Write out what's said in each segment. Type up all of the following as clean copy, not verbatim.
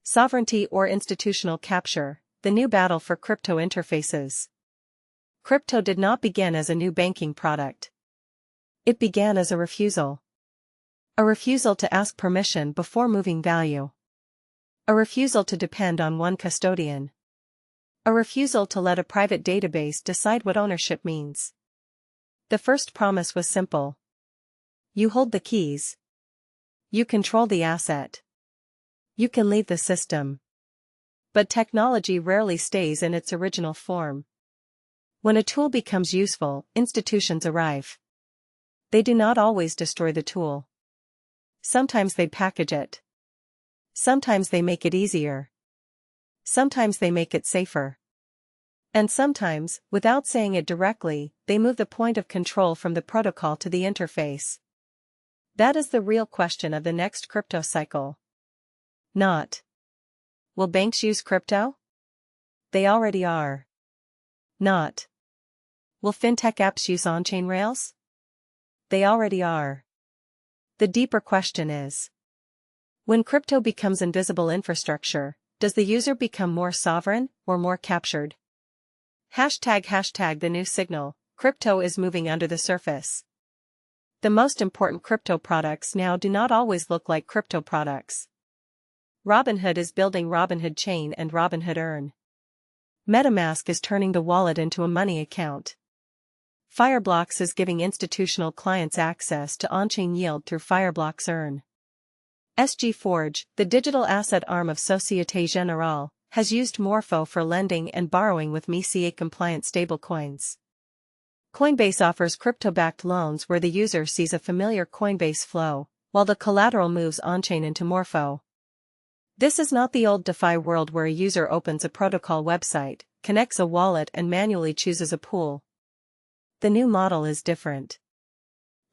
Sovereignty or institutional capture, the new battle for crypto interfaces. Crypto did not begin as a new banking product. It began as a refusal. A refusal to ask permission before moving value. A refusal to depend on one custodian. A refusal to let a private database decide what ownership means. The first promise was simple. You hold the keys. You control the asset. You can leave the system. But technology rarely stays in its original form. When a tool becomes useful, institutions arrive. They do not always destroy the tool. Sometimes they package it. Sometimes they make it easier. Sometimes they make it safer. And sometimes, without saying it directly, they move the point of control from the protocol to the interface. That is the real question of the next crypto cycle. Not. Will banks use crypto? They already are. Not. Will fintech apps use on-chain rails? They already are. The deeper question is, when crypto becomes invisible infrastructure, does the user become more sovereign or more captured? ## the new signal, crypto is moving under the surface. The most important crypto products now do not always look like crypto products. Robinhood is building Robinhood Chain and Robinhood Earn. MetaMask is turning the wallet into a money account. Fireblocks is giving institutional clients access to on-chain yield through Fireblocks Earn. SG Forge, the digital asset arm of Société Générale, has used Morpho for lending and borrowing with MiCA-compliant stablecoins. Coinbase offers crypto-backed loans where the user sees a familiar Coinbase flow, while the collateral moves on-chain into Morpho. This is not the old DeFi world where a user opens a protocol website, connects a wallet and manually chooses a pool. The new model is different.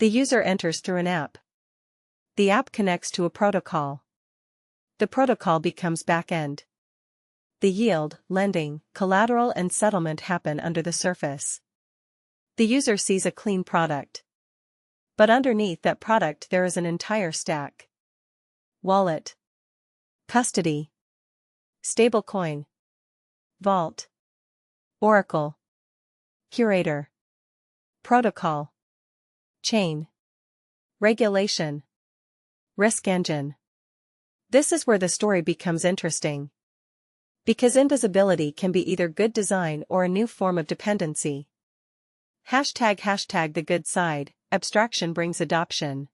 The user enters through an app. The app connects to a protocol. The protocol becomes backend. The yield, lending, collateral and settlement happen under the surface. The user sees a clean product. But underneath that product there is an entire stack. Wallet. Custody. Stablecoin. Vault. Oracle. Curator. Protocol. Chain. Regulation. Risk engine. This is where the story becomes interesting. Because invisibility can be either good design or a new form of dependency. ## the good side, abstraction brings adoption.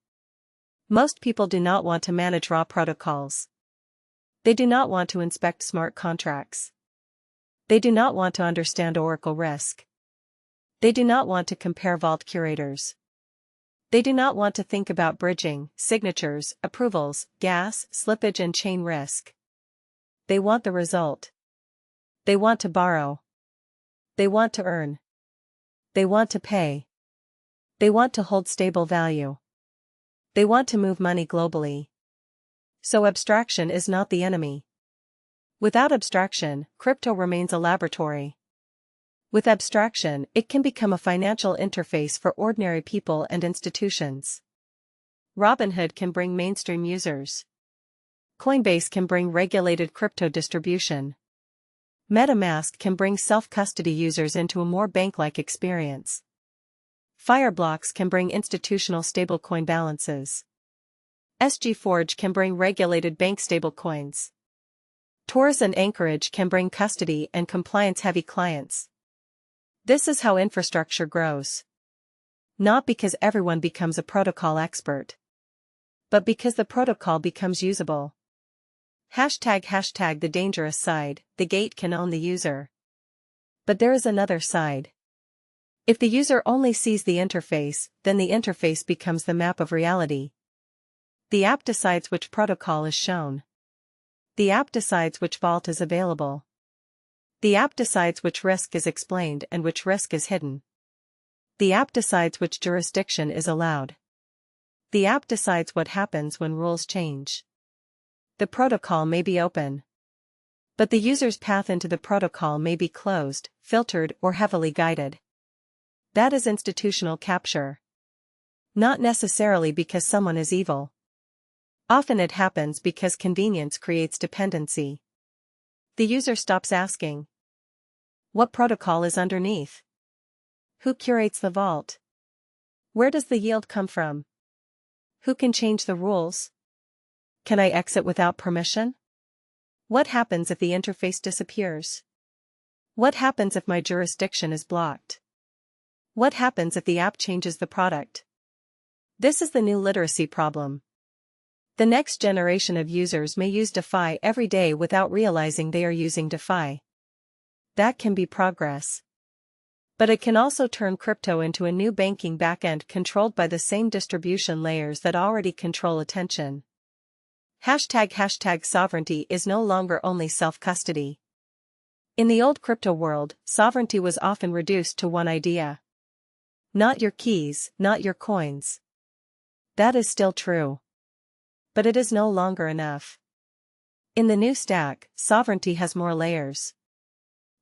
Most people do not want to manage raw protocols. They do not want to inspect smart contracts. They do not want to understand Oracle risk. They do not want to compare vault curators. They do not want to think about bridging, signatures, approvals, gas, slippage and chain risk. They want the result. They want to borrow. They want to earn. They want to pay. They want to hold stable value. They want to move money globally. So abstraction is not the enemy. Without abstraction, crypto remains a laboratory. With abstraction, it can become a financial interface for ordinary people and institutions. Robinhood can bring mainstream users. Coinbase can bring regulated crypto distribution. MetaMask can bring self-custody users into a more bank-like experience. Fireblocks can bring institutional stablecoin balances. SG Forge can bring regulated bank stablecoins. Tors and Anchorage can bring custody and compliance-heavy clients. This is how infrastructure grows. Not because everyone becomes a protocol expert, but because the protocol becomes usable. ## the dangerous side, the gate can own the user. But there is another side. If the user only sees the interface, then the interface becomes the map of reality. The app decides which protocol is shown. The app decides which vault is available. The app decides which risk is explained and which risk is hidden. The app decides which jurisdiction is allowed. The app decides what happens when rules change. The protocol may be open, but the user's path into the protocol may be closed, filtered, or heavily guided. That is institutional capture. Not necessarily because someone is evil, Often it happens because convenience creates dependency. The user stops asking, what protocol is underneath? Who curates the vault? Where does the yield come from? Who can change the rules? Can I exit without permission? What happens if the interface disappears? What happens if my jurisdiction is blocked? What happens if the app changes the product? This is the new literacy problem. The next generation of users may use DeFi every day without realizing they are using DeFi. That can be progress. But it can also turn crypto into a new banking backend controlled by the same distribution layers that already control attention. Hashtag sovereignty is no longer only self-custody. In the old crypto world, sovereignty was often reduced to one idea. Not your keys, not your coins. That is still true. But it is no longer enough. In the new stack, sovereignty has more layers.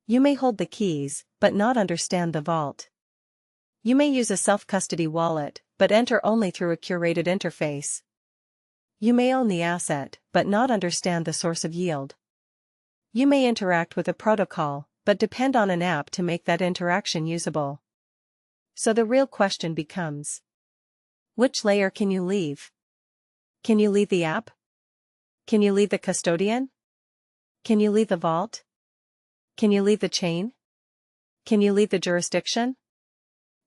You may hold the keys, but not understand the vault. You may use a self-custody wallet, but enter only through a curated interface. You may own the asset, but not understand the source of yield. You may interact with a protocol, but depend on an app to make that interaction usable. So the real question becomes, which layer can you leave? Can you leave the app? Can you leave the custodian? Can you leave the vault? Can you leave the chain? Can you leave the jurisdiction?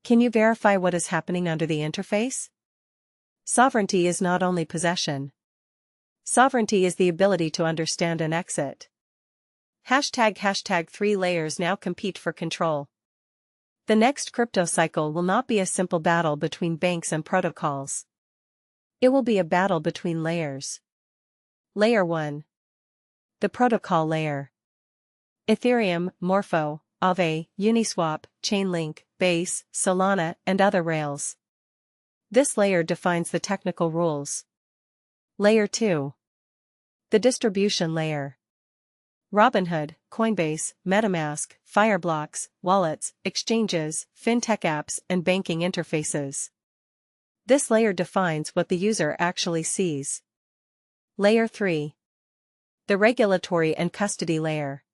Can you verify what is happening under the interface? Sovereignty is not only possession. Sovereignty is the ability to understand and exit. Hashtag 3 layers now compete for control. The next crypto cycle will not be a simple battle between banks and protocols. It will be a battle between layers. Layer 1. The protocol layer. Ethereum, Morpho, Aave, Uniswap, Chainlink, Base, Solana, and other rails. This layer defines the technical rules. Layer 2. The distribution layer. Robinhood, Coinbase, MetaMask, Fireblocks, wallets, exchanges, fintech apps, and banking interfaces. This layer defines what the user actually sees. Layer 3. The regulatory and custody layer.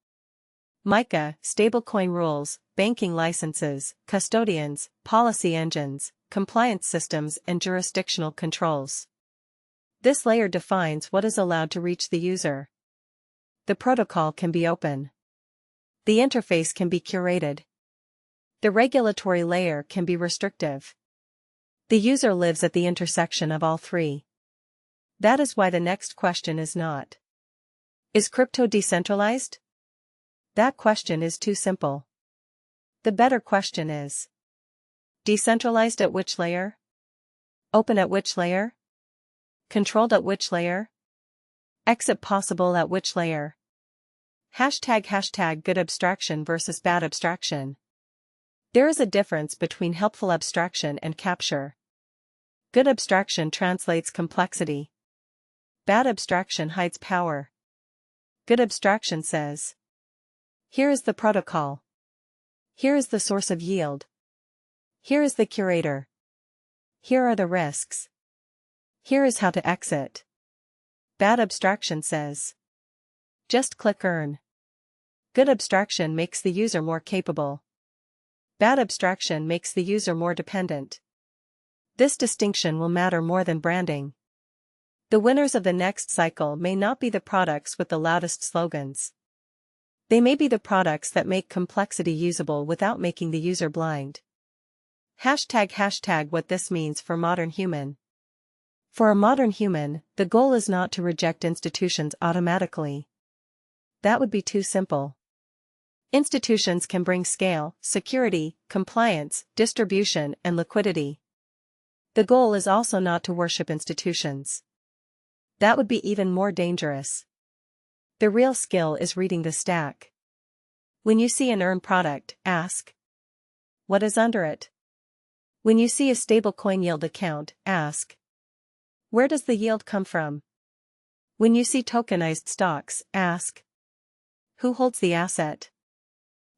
MiCA, stablecoin rules, banking licenses, custodians, policy engines, compliance systems, and jurisdictional controls. This layer defines what is allowed to reach the user. The protocol can be open. The interface can be curated. The regulatory layer can be restrictive. The user lives at the intersection of all three. That is why the next question is not, is crypto decentralized? That question is too simple. The better question is, decentralized at which layer? Open at which layer? Controlled at which layer? Exit possible at which layer? Hashtag good abstraction versus bad abstraction. There is a difference between helpful abstraction and capture. Good abstraction translates complexity. Bad abstraction hides power. Good abstraction says, here is the protocol. Here is the source of yield. Here is the curator. Here are the risks. Here is how to exit. Bad abstraction says, just click earn. Good abstraction makes the user more capable. Bad abstraction makes the user more dependent. This distinction will matter more than branding. The winners of the next cycle may not be the products with the loudest slogans. They may be the products that make complexity usable without making the user blind. Hashtag what this means for modern human. For a modern human, the goal is not to reject institutions automatically. That would be too simple. Institutions can bring scale, security, compliance, distribution, and liquidity. The goal is also not to worship institutions. That would be even more dangerous. The real skill is reading the stack. When you see an earn product, ask, what is under it? When you see a stablecoin yield account, ask, where does the yield come from? When you see tokenized stocks, ask, who holds the asset?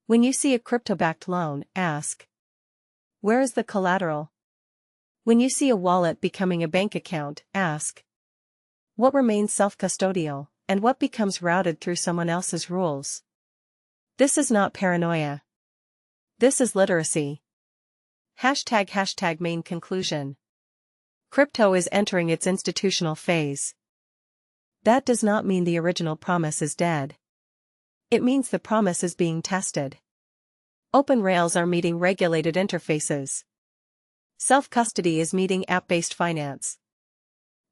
When you see a crypto-backed loan, ask, where is the collateral? When you see a wallet becoming a bank account, ask, What remains self-custodial, and what becomes routed through someone else's rules? This is not paranoia. This is literacy. Main conclusion. Crypto is entering its institutional phase. That does not mean the original promise is dead. It means the promise is being tested. Open rails are meeting regulated interfaces. Self-custody is meeting app-based finance.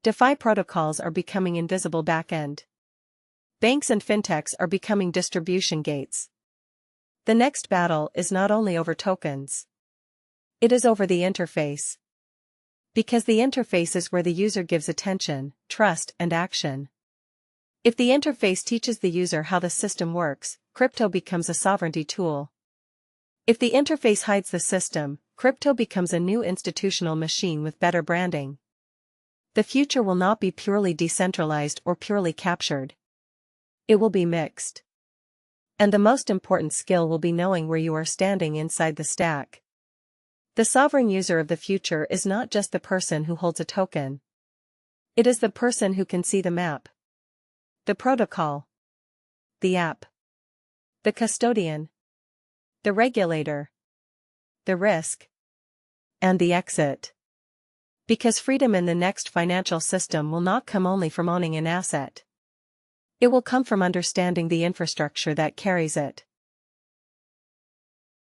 DeFi protocols are becoming invisible backend. Banks and fintechs are becoming distribution gates. The next battle is not only over tokens. It is over the interface. Because the interface is where the user gives attention, trust, and action. If the interface teaches the user how the system works, crypto becomes a sovereignty tool. If the interface hides the system, crypto becomes a new institutional machine with better branding. The future will not be purely decentralized or purely captured. It will be mixed. And the most important skill will be knowing where you are standing inside the stack. The sovereign user of the future is not just the person who holds a token. It is the person who can see the map, the protocol, the app, the custodian, the regulator, the risk, and the exit. Because freedom in the next financial system will not come only from owning an asset. It will come from understanding the infrastructure that carries it.